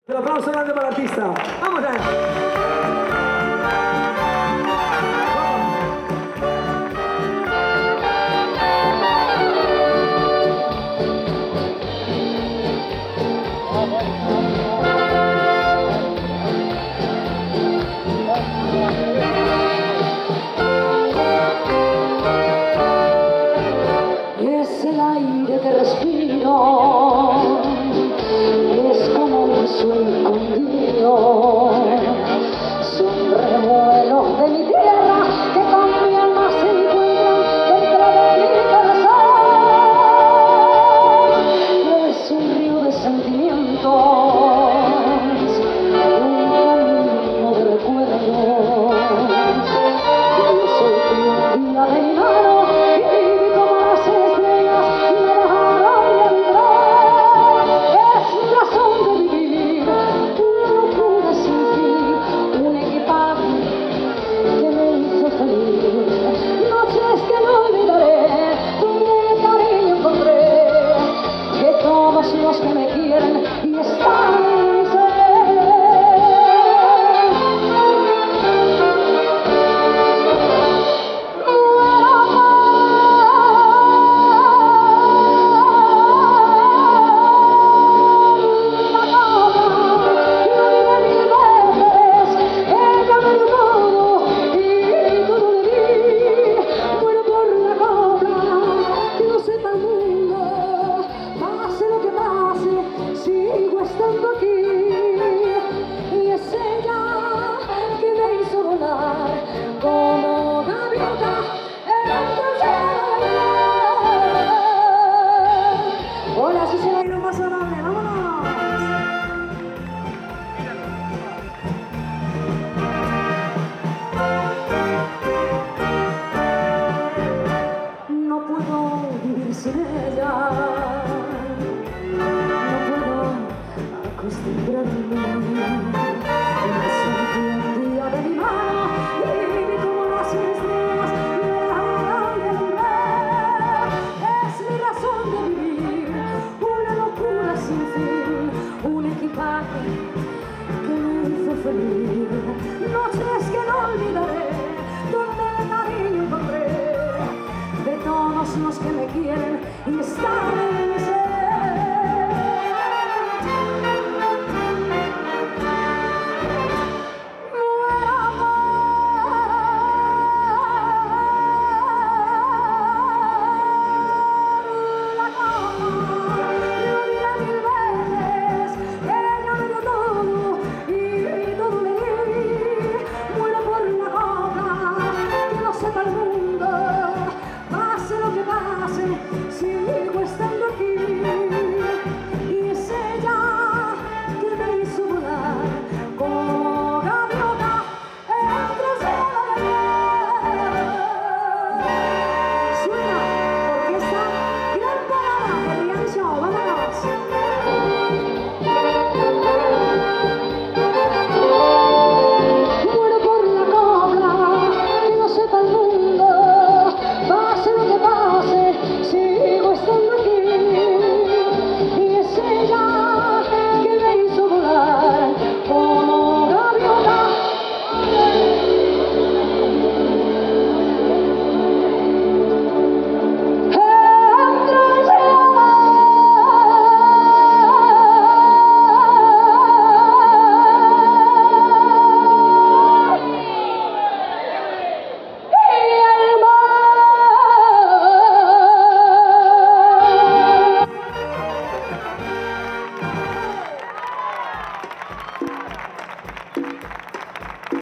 Un aplauso grande para el artista. ¡Vamos a ver! Es el aire que respiro, es como un sueño escondido, son revuelos de mi tierra que con mi alma se encuentran dentro de mi corazón. Es un río de sentimientos, un camino de recuerdos. Yo soy un día de mi mano y vi como las estrellas me dejaron de entrar. Es mi razón de vivir, una locura sin fin, un equipaje que me hizo feliz. Noches que no olvidaré, donde el cariño encontré de todos los que me quieren y están en mi ser. Sigo estando aquí y es ella que me hizo volar como gaviota entre el cielo. Hola, si se va a ir un paso grande, vámonos. No puedo vivir sin ella. Acostumbrarme a sentir un día de mi mano y vi como las estrellas me dejaron de alumbrar. Es mi razón de vivir, una locura sin fin, un equipaje que me hizo feliz. Noches que no olvidaré, donde el cariño encontré de todos los que me quieren y están